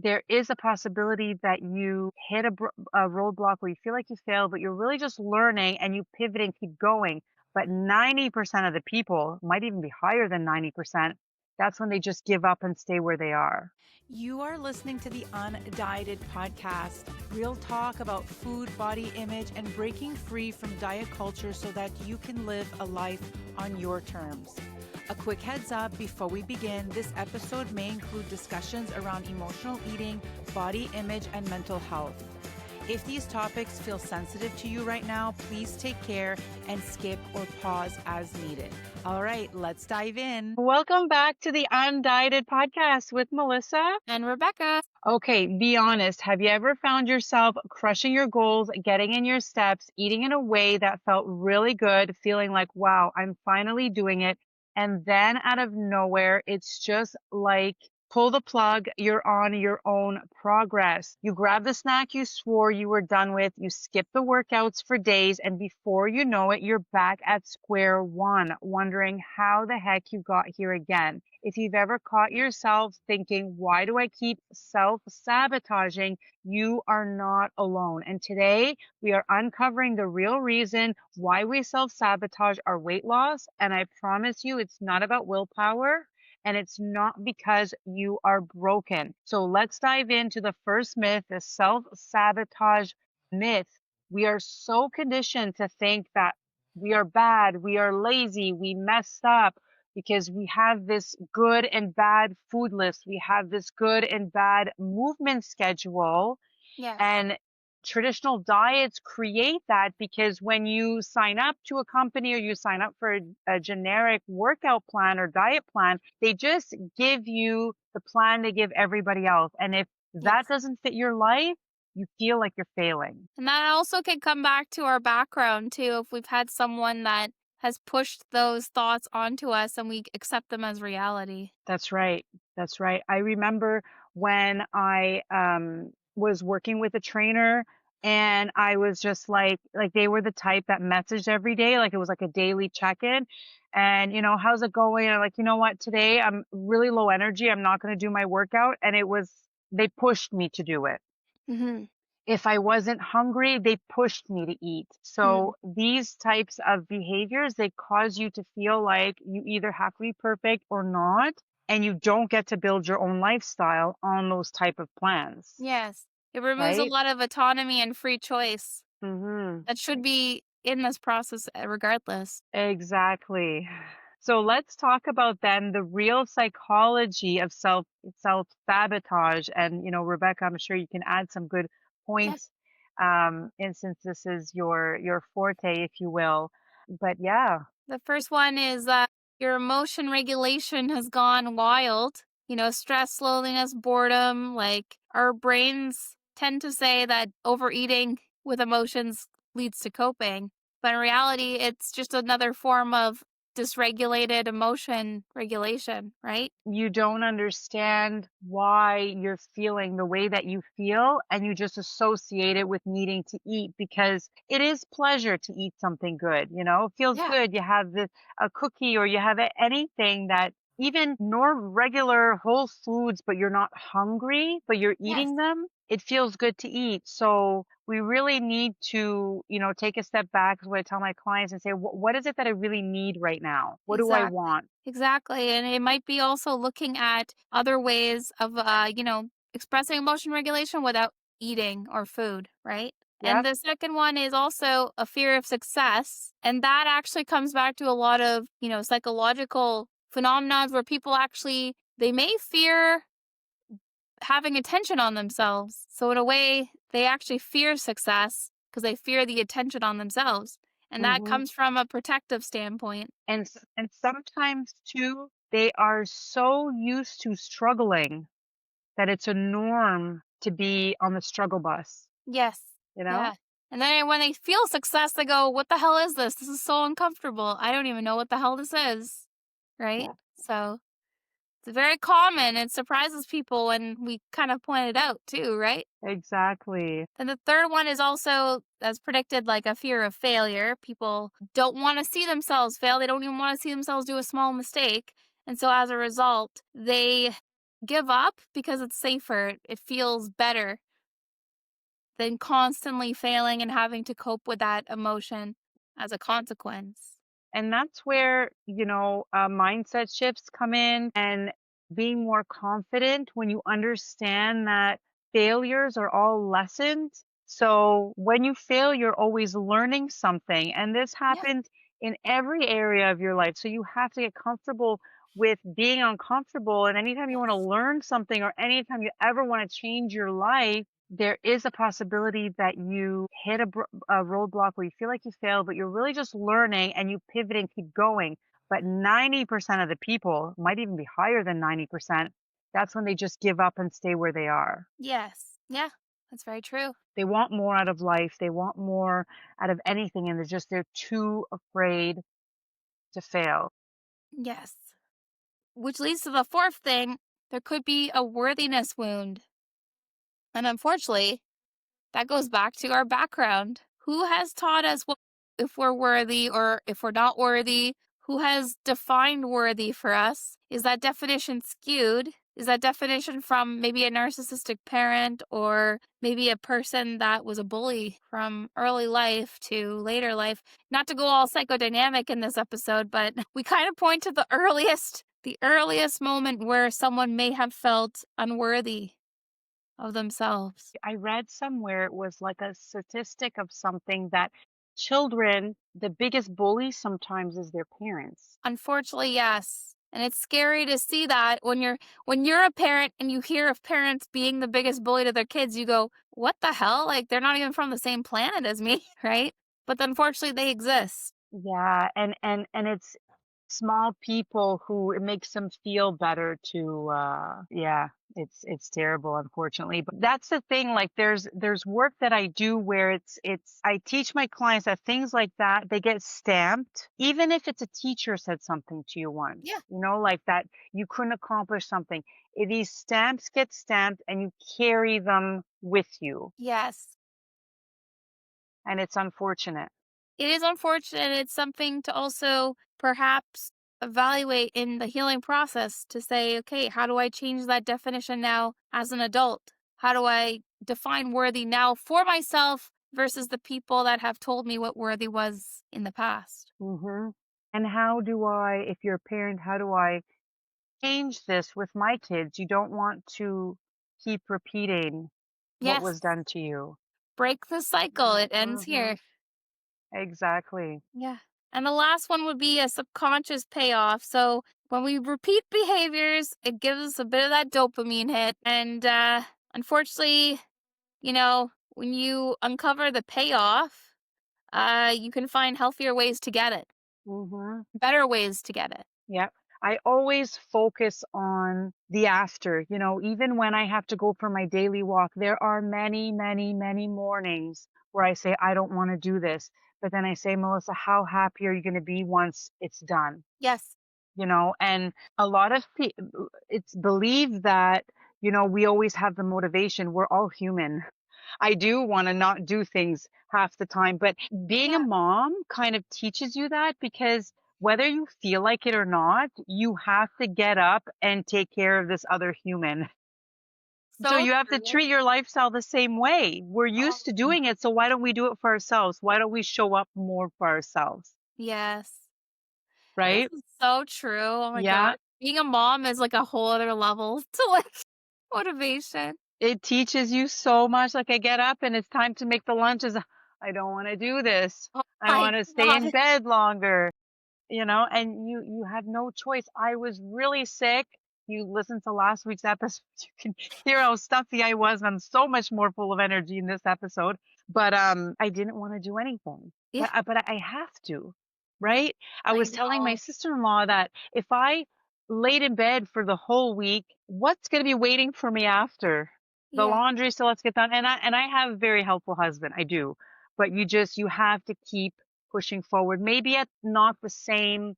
there is a possibility that you hit a roadblock where you feel like you failed, but you're really just learning and you pivot and keep going. But 90% of the people, might even be higher than 90%, that's when they just give up and stay where they are. You are listening to the UnDieted Podcast, real talk about food, body image, and breaking free from diet culture so that you can live a life on your terms. A quick heads up before we begin, this episode may include discussions around emotional eating, body image, and mental health. If these topics feel sensitive to you right now, please take care and skip or pause as needed. All right, let's dive in. Welcome back to the UnDieted Podcast with Melissa and Rebecca. Okay, be honest. Have you ever found yourself crushing your goals, getting in your steps, eating in a way that felt really good, feeling like, wow, I'm finally doing it. And then out of nowhere, it's just like, pull the plug, you're on your own progress. You grab the snack you swore you were done with, you skip the workouts for days, and before you know it, you're back at square one, wondering how the heck you got here again. If you've ever caught yourself thinking, why do I keep self-sabotaging? You are not alone. And today we are uncovering the real reason why we self-sabotage our weight loss. And I promise you, it's not about willpower. And it's not because you are broken. So let's dive into the first myth, the self-sabotage myth. We are so conditioned to think that we are bad, we are lazy, we messed up because we have this good and bad food list. We have this good and bad movement schedule. Yes. And traditional diets create that because when you sign up to a company or you sign up for a generic workout plan or diet plan, they just give you the plan they give everybody else. And if that doesn't fit your life, you feel like you're failing. And that also can come back to our background too. If we've had someone that has pushed those thoughts onto us and we accept them as reality. That's right. That's right. I remember when I was working with a trainer and I was just like they were the type that messaged every day. Like it was like a daily check-in and, you know, how's it going? And I'm like, you know what, today I'm really low energy. I'm not going to do my workout. And they pushed me to do it. Mm-hmm. If I wasn't hungry, they pushed me to eat. So these types of behaviors, they cause you to feel like you either have to be perfect or not. And you don't get to build your own lifestyle on those type of plans. Yes. It removes a lot of autonomy and free choice. Mm-hmm. That should be in this process regardless. Exactly. So let's talk about then the real psychology of self-sabotage. And, you know, Rebecca, I'm sure you can add some good points. And since this is your forte, if you will. But yeah. The first one is that your emotion regulation has gone wild. You know, stress, loneliness, boredom, like our brains tend to say that overeating with emotions leads to coping. But in reality, it's just another form of dysregulated emotion regulation, right? You don't understand why you're feeling the way that you feel, and you just associate it with needing to eat because it is pleasure to eat something good, you know, it feels good. You have a cookie or you have anything that even regular whole foods, but you're not hungry, but you're eating them. It feels good to eat. So we really need to, you know, take a step back is what I tell my clients and say, what is it that I really need right now? What do I want? Exactly. And it might be also looking at other ways of, you know, expressing emotion regulation without eating or food, right? Yep. And the second one is also a fear of success. And that actually comes back to a lot of, you know, psychological phenomena where people actually, they may fear having attention on themselves. So in a way, they actually fear success because they fear the attention on themselves. And that comes from a protective standpoint. And sometimes too, they are so used to struggling that it's a norm to be on the struggle bus. Yes. You know? Yeah. And then when they feel success, they go, what the hell is this? This is so uncomfortable. I don't even know what the hell this is. Right? Yeah. So it's very common. It surprises people when we kind of point it out too, right? Exactly. And the third one is also, as predicted, like a fear of failure. People don't want to see themselves fail. They don't even want to see themselves do a small mistake. And so as a result, they give up because it's safer. It feels better than constantly failing and having to cope with that emotion as a consequence. And that's where, mindset shifts come in and being more confident when you understand that failures are all lessons. So when you fail, you're always learning something. And this Yeah. happens in every area of your life. So you have to get comfortable with being uncomfortable. And anytime you want to Yes. learn something or anytime you ever want to change your life, there is a possibility that you hit a roadblock where you feel like you failed, but you're really just learning and you pivot and keep going. But 90% of the people, might even be higher than 90%, that's when they just give up and stay where they are. Yes. Yeah. That's very true. They want more out of life. They want more out of anything. And they're too afraid to fail. Yes. Which leads to the fourth thing. There could be a worthiness wound. And unfortunately, that goes back to our background. Who has taught us what, if we're worthy or if we're not worthy? Who has defined worthy for us? Is that definition skewed? Is that definition from maybe a narcissistic parent or maybe a person that was a bully from early life to later life? Not to go all psychodynamic in this episode, but we kind of point to the earliest moment where someone may have felt unworthy of themselves. I read somewhere it was like a statistic of something that children, the biggest bully sometimes is their parents. Unfortunately, yes. And it's scary to see that when you're a parent and you hear of parents being the biggest bully to their kids, you go, "What the hell? Like they're not even from the same planet as me," right? But unfortunately, they exist. Yeah, and it's small people who it makes them feel better to yeah, it's terrible unfortunately. But that's the thing, like there's work that I do where it's I teach my clients that things like that they get stamped even if it's a teacher said something to you once. Yeah. Like that you couldn't accomplish something. These stamps get stamped and you carry them with you Yes. and it's unfortunate. It is unfortunate. It's something to also perhaps evaluate in the healing process to say, okay, how do I change that definition now as an adult? How do I define worthy now for myself versus the people that have told me what worthy was in the past? Mhm. And how do I, if you're a parent, how do I change this with my kids? You don't want to keep repeating what Yes, was done to you. break the cycle. It ends Mhm. here. Exactly. Yeah. And the last one would be a subconscious payoff. So when we repeat behaviors, it gives us a bit of that dopamine hit. And unfortunately, when you uncover the payoff, you can find healthier ways to get it, Mhm. better ways to get it. Yeah. I always focus on the after, even when I have to go for my daily walk, there are many, many, many mornings where I say, I don't want to do this. But then I say, Melissa, how happy are you going to be once it's done? Yes. And a lot of people, it's believed that, we always have the motivation. We're all human. I do want to not do things half the time, but being a Yeah. mom kind of teaches you that because whether you feel like it or not, you have to get up and take care of this other human. So So you have to true. treat your lifestyle the same way. We're Oh, used to doing it, so why don't we do it for ourselves? Why don't we show up more for ourselves? yes. This Right? is so true. Oh my Yeah. God. Being a mom is like a whole other level to like motivation. It teaches you so much. Like I get up and it's time to make the lunches. I don't want to do this. Oh I my want to stay in God. bed longer, and you have no choice. I was really sick. You listen to last week's episode, you can hear how stuffy I was. I'm so much more full of energy in this episode. But I didn't want to do anything. Yeah. But I have to, right? I I was telling my know. sister-in-law that if I laid in bed for the whole week, what's going to be waiting for me after? The Yeah. laundry still has to get done. And I have a very helpful husband. I do. But you have to keep pushing forward. Maybe at not the same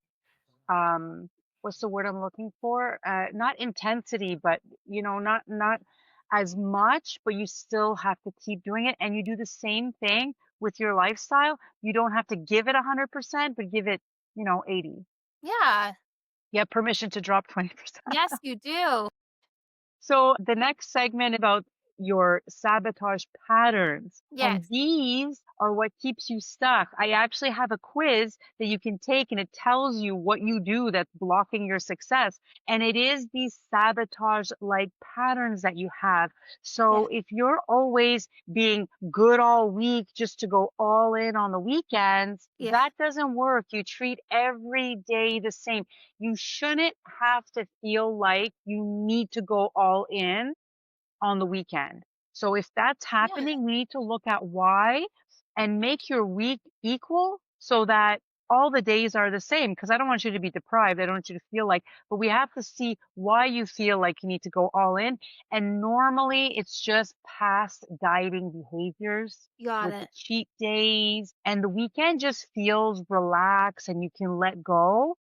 what's the word I'm looking for? Not intensity, but not as much, but you still have to keep doing it. And you do the same thing with your lifestyle. You don't have to give it 100%, but give it, 80. Yeah. You have permission to drop 20%. Yes, you do. So the next segment about your sabotage patterns, and Yes. these are what keeps you stuck. I actually have a quiz that you can take and it tells you what you do that's blocking your success. And it is these sabotage like patterns that you have. So Yes. if you're always being good all week just to go all in on the weekends, Yeah. that doesn't work. You treat every day the same. You shouldn't have to feel like you need to go all in on the weekend. So if that's Yeah. happening, we need to look at why and make your week equal so that all the days are the same. Because I don't want you to be deprived. I don't want you to feel like, but we have to see why you feel like you need to go all in. And normally it's just past dieting behaviors Got with the it. cheat days, and the weekend just feels relaxed and you can let go.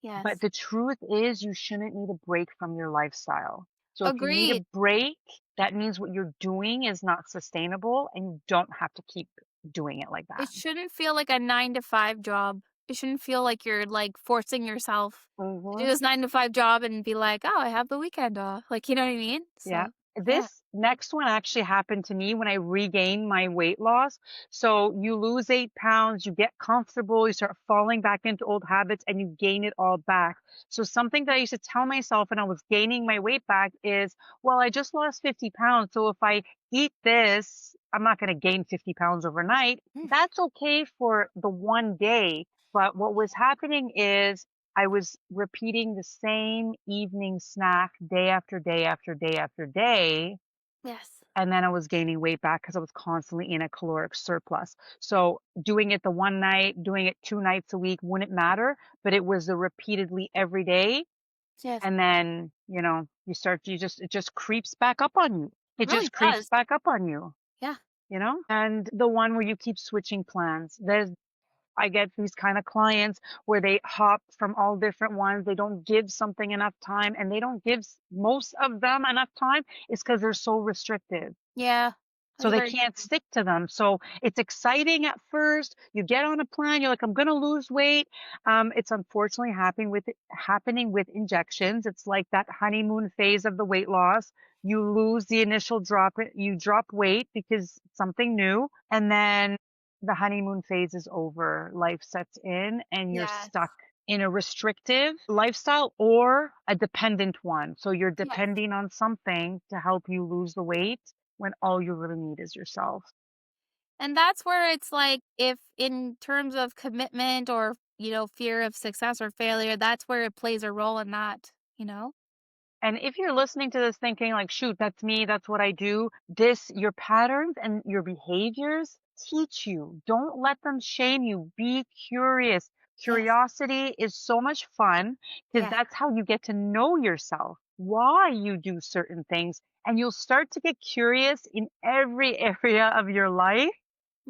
But Yes. the truth is, you shouldn't need a break from your lifestyle. So if you need a Agreed. break, that means what you're doing is not sustainable and you don't have to keep doing it like It that. shouldn't feel like a 9 to 5 job. It shouldn't feel like you're like forcing yourself to do Hmm. this 9 to 5 job and be like, oh, I have the weekend off. Like, you know what I mean? Yeah. So, yeah. This next one actually happened to me when I regained my weight loss. So you lose 8 pounds, you get comfortable, you start falling back into old habits, and you gain it all back. So something that I used to tell myself when I was gaining my weight back is, well, I just lost 50 pounds. So if I eat this, I'm not going to gain 50 pounds overnight. Mm. That's okay for the one day. But what was happening is I was repeating the same evening snack day after day after day after day. Yes. And then I was gaining weight back because I was constantly in a caloric surplus. So doing it the one night, doing it 2 nights a week wouldn't matter, but it was the repeatedly every day. Yes. And then, it just creeps back up on you. It It really just creeps does. back up on you, Yeah. and the one where you keep switching plans. I get these kind of clients where they hop from all different ones. They don't give something enough time, and they don't give most of them enough time is because they're so restrictive. Yeah. So That's they very can't true. stick to them. So it's exciting at first. You get on a plan. You're like, I'm going to lose weight. It's unfortunately happening with injections. It's like that honeymoon phase of the weight loss. You lose the initial drop. You drop weight because it's something new. And then the honeymoon phase is over. Life sets in and you're Yes. stuck in a restrictive lifestyle or a dependent one. So you're Yes. depending on something to help you lose the weight when all you really need is yourself. And that's where it's like, if in terms of commitment or, fear of success or failure, that's where it plays a role in that, you know? And if you're listening to this thinking like, shoot, that's me, that's what I do, your patterns and your behaviors teach you. Don't let them shame you. Be curious. Yes. Curiosity is so much fun because Yeah. that's how you get to know yourself, why you do certain things. And you'll start to get curious in every area of your life.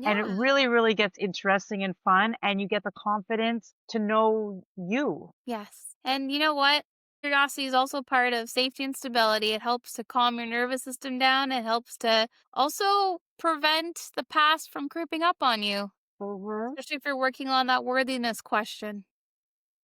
And it Yeah. really, really gets interesting and fun. And you get the confidence to know you. Yes. And you know what? Curiosity is also part of safety and stability. It helps to calm your nervous system down. It helps to also prevent the past from creeping up on you, Mhm. especially if you're working on that worthiness question.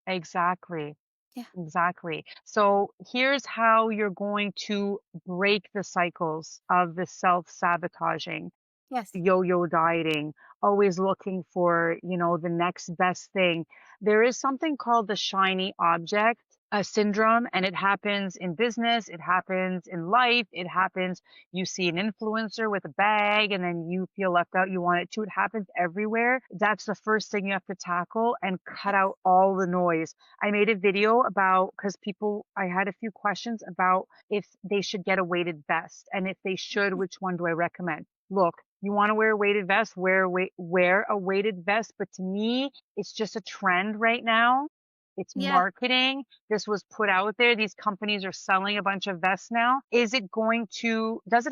Exactly. Yeah. Exactly. So here's how you're going to break the cycles of the self-sabotaging, Yes. yo-yo dieting, always looking for, the next best thing. There is something called the shiny object syndrome, and it happens in business, it happens in life, it happens, you see an influencer with a bag and then you feel left out, you want it too. It happens everywhere. That's the first thing you have to tackle and cut Yes. out all the noise. I made a video about, because I had a few questions about if they should get a weighted vest, and if they should, which one do I recommend? Look, you want to wear a weighted vest, wear a weighted vest. But to me, it's just a trend right now. It's Yeah. marketing. This was put out there. These companies are selling a bunch of vests now. Does it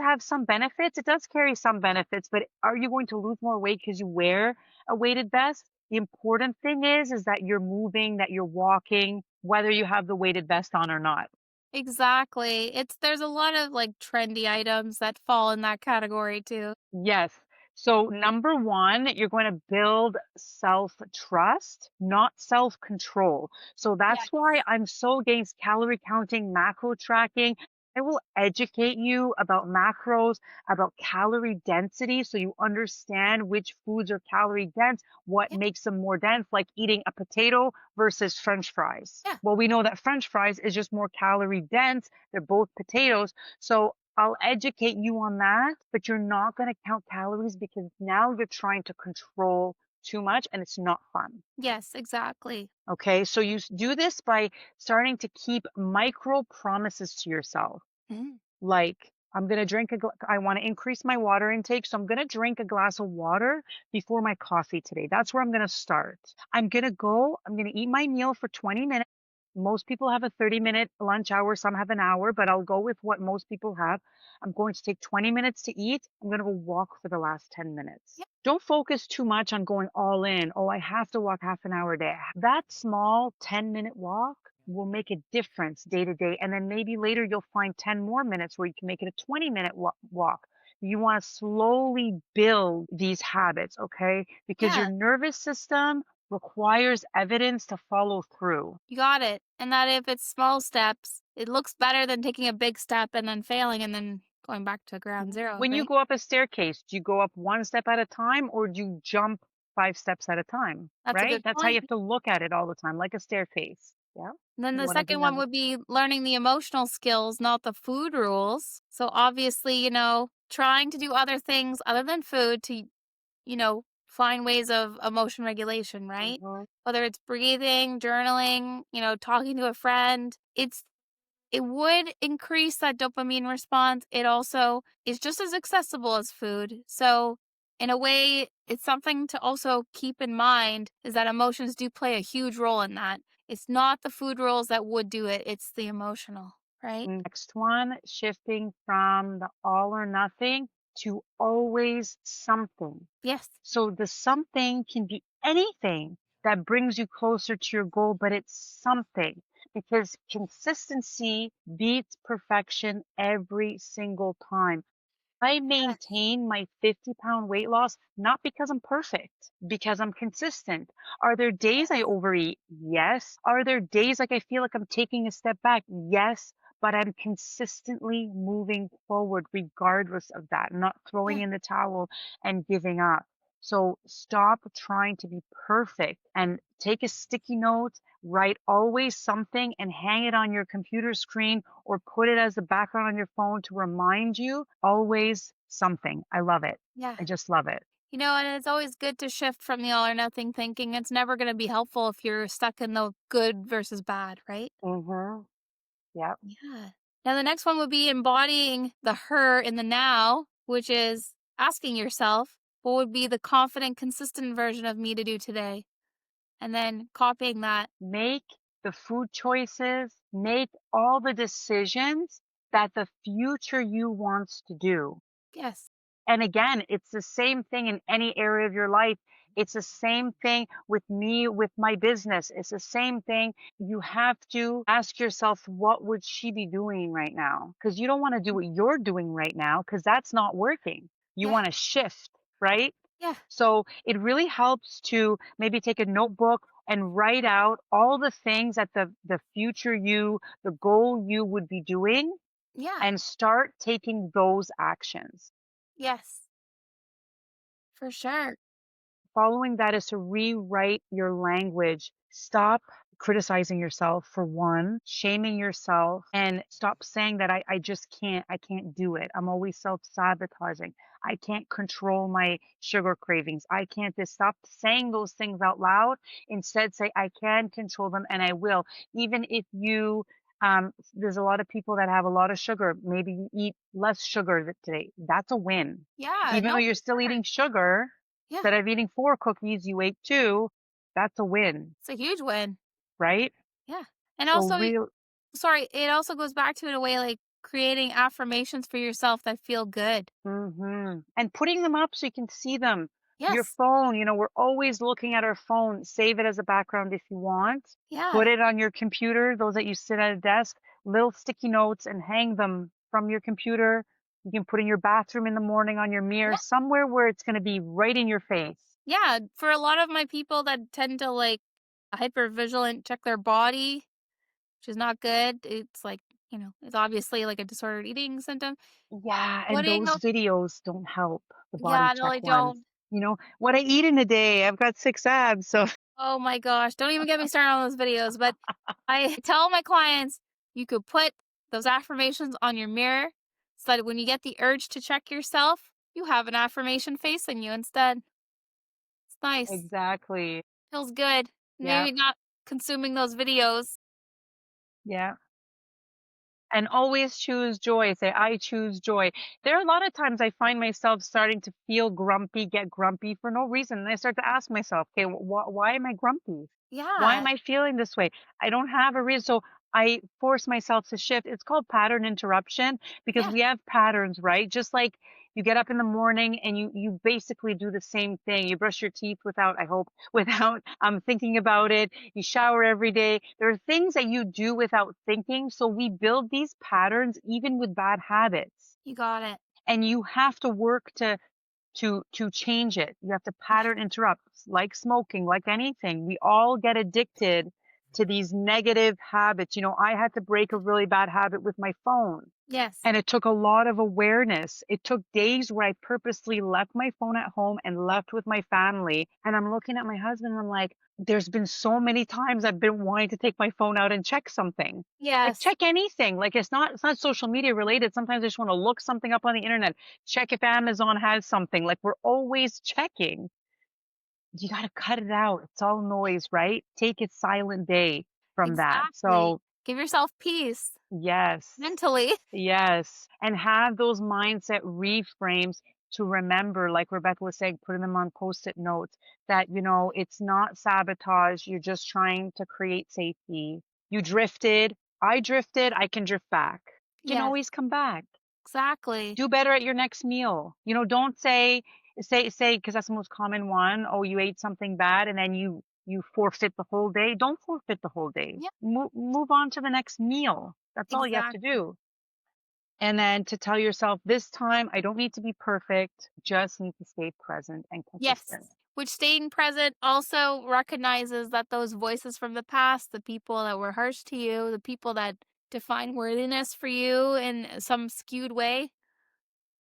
have some benefits? It does carry some benefits, but are you going to lose more weight because you wear a weighted vest? The important thing is that you're moving, that you're walking, whether you have the weighted vest on or not. Exactly. There's a lot of like trendy items that fall in that category too. Yes. So number one, you're going to build self-trust, not self-control. So Yes. that's why I'm so against calorie counting, macro tracking. I will educate you about macros, about calorie density, so you understand which foods are calorie dense, what Yeah. makes them more dense, like eating a potato versus French fries. Yeah. Well, we know that French fries is just more calorie dense. They're both potatoes. So I'll educate you on that, but you're not going to count calories because now you're trying to control too much and it's not fun. Yes, exactly. Okay, so you do this by starting to keep micro promises to yourself. Mhm. Like, I'm going to I want to increase my water intake. So I'm going to drink a glass of water before my coffee today. That's where I'm going to start. I'm going to eat my meal for 20 minutes. Most people have a 30-minute lunch hour. Some have an hour, but I'll go with what most people have. I'm going to take 20 minutes to eat. I'm going to go walk for the last 10 minutes. Yeah. Don't focus too much on going all in. Oh, I have to walk half an hour a day. That small 10-minute walk will make a difference day to day. And then maybe later you'll find 10 more minutes where you can make it a 20-minute walk. You want to slowly build these habits, okay? Because your Yeah, nervous system requires evidence to follow through. you got it. And that if it's small steps, it looks better than taking a big step and then failing and then going back to ground zero, When you right? go up a staircase, do you go up one step at a time or do you jump 5 steps at a time? That's a Right? good That's how you point. have to look at it all the time, like a staircase. Yeah. And then You the want to second be one on. would be learning the emotional skills, not the food rules. So obviously, trying to do other things other than food to, find ways of emotion regulation, right? Mhm. Whether it's breathing, journaling, talking to a friend, it would increase that dopamine response. It also is just as accessible as food. So, in a way, it's something to also keep in mind is that emotions do play a huge role in that. It's not the food rules that would do it, it's the emotional, right? Next one, shifting from the all or nothing to always something. Yes. So the something can be anything that brings you closer to your goal, but it's something because consistency beats perfection every single time. I Yes. maintain my 50-pound weight loss not because I'm perfect, because I'm consistent. Are there days I overeat? Yes. Are there days like I feel like I'm taking a step back? Yes. But I'm consistently moving forward regardless of that, not throwing Yeah. in the towel and giving up. So stop trying to be perfect and take a sticky note, write always something and hang it on your computer screen or put it as a background on your phone to remind you always something. I love it. Yeah. I just love it. And it's always good to shift from the all or nothing thinking. It's never going to be helpful if you're stuck in the good versus bad, right? Mhm. Yep. Yeah. Now, the next one would be embodying the her in the now, which is asking yourself, what would be the confident, consistent version of me to do today? And then copying that. Make the food choices, make all the decisions that the future you wants to do. Yes. And again, it's the same thing in any area of your life. It's the same thing with me, with my business. It's the same thing. You have to ask yourself, what would she be doing right now? Because you don't want to do what you're doing right now because that's not working. You Yeah. want to shift, right? Yeah. So it really helps to maybe take a notebook and write out all the things that the future you, the goal you would be doing Yeah. and start taking those actions. Yes. For sure. Following that is to rewrite your language. Stop criticizing yourself for one, shaming yourself, and stop saying that I can't do it. I'm always self-sabotaging. I can't control my sugar cravings. I can't this. Stop saying those things out loud. Instead, say I can control them and I will. Even if there's a lot of people that have a lot of sugar. Maybe you eat less sugar today. That's a win. Yeah. Even though No, you're for still sure. eating sugar, Yeah. instead of eating 4 cookies, you ate 2. That's a win, It's a huge win. right? Yeah. And So also, real. sorry, it also goes back to in a way like creating affirmations for yourself that feel good. And putting them up so you can see them. Your Yes. phone, we're always looking at our phone. Save it as a background if you want. Put Yeah. it on your computer, those that you sit at a desk, little sticky notes and hang them from your computer. You can put in your bathroom in the morning on your mirror, Yeah. somewhere where it's going to be right in your face. Yeah. For a lot of my people that tend to hyper vigilant check their body, which is not good. It's like, is obviously like a disordered eating symptom. Yeah, and Putting those those videos don't help, the body Yeah, no, check I ones. don't. What I eat in a day, I've got 6 abs, so Oh my gosh, don't even get me started on those videos, but I tell my clients, you could put those affirmations on your mirror so that when you get the urge to check yourself, you have an affirmation facing you instead. It's nice. exactly. Feels good. Yeah, Maybe not consuming those videos. yeah. And always choose joy. Say, I choose joy. There are a lot of times I find myself starting to feel grumpy, get grumpy for no reason. And I start to ask myself, okay, why am I grumpy? Why Yeah. am I feeling this way? I don't have a reason. So I force myself to shift. It's called pattern interruption because Yeah. we have patterns, right? Just like you get up in the morning and you basically do the same thing. You brush your teeth without, I hope, without thinking about it. You shower every day. There are things that you do without thinking. So we build these patterns even with bad habits. You got it. And you have to work to change it. You have to Yeah. pattern interrupt, like smoking, like anything. We all get addicted to these negative habits. I had to break a really bad habit with my phone. Yes. And it took a lot of awareness. It took days where I purposely left my phone at home and left with my family. And I'm looking at my husband and I'm like, there's been so many times I've been wanting to take my phone out and check something. Like Yes. check anything. Like it's not social media related. Sometimes I just want to look something up on the internet, check if Amazon has something. Like we're always checking. You got to cut it out. It's all noise, right? Take a silent day from that. Exactly. So, Give yourself peace yes. mentally. Yes, and have those mindset reframes to remember, like Rebecca was saying, putting them on post-it notes that, it's not sabotage. You're just trying to create safety. You drifted. I can drift back. You can Yes. always come back. Exactly. Do better at your next meal. Don't say, because that's the most common one. Oh, you ate something bad and then you forfeit the whole day. Don't forfeit the whole day. Yeah. Move on to the next meal. That's all you have to Exactly. do. And then to tell yourself, this time I don't need to be perfect, just need to stay present and Yes. consistent. Which staying present also recognizes that those voices from the past, the people that were harsh to you, the people that define worthiness for you in some skewed way,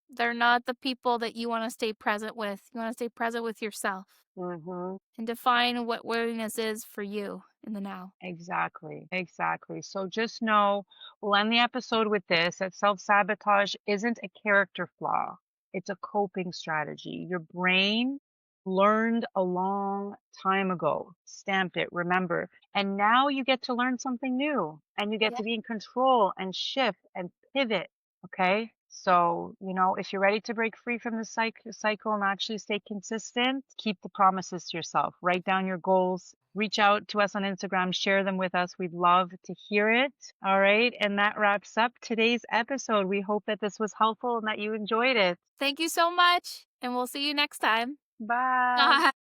they're not the people that you want to stay present with. You want to stay present with yourself Hmm. and define what worthiness is for you in the now. Exactly, exactly. So just know, we'll end the episode with this, that self-sabotage isn't a character flaw. It's a coping strategy. Your brain learned a long time ago, stamped it, remember. And now you get to learn something new and you get Yeah. to be in control and shift and pivot. Okay. So, if you're ready to break free from the cycle and actually stay consistent, keep the promises to yourself. Write down your goals. Reach out to us on Instagram. Share them with us. We'd love to hear it. All right. And that wraps up today's episode. We hope that this was helpful and that you enjoyed it. Thank you so much, and we'll see you next time. Bye. Bye.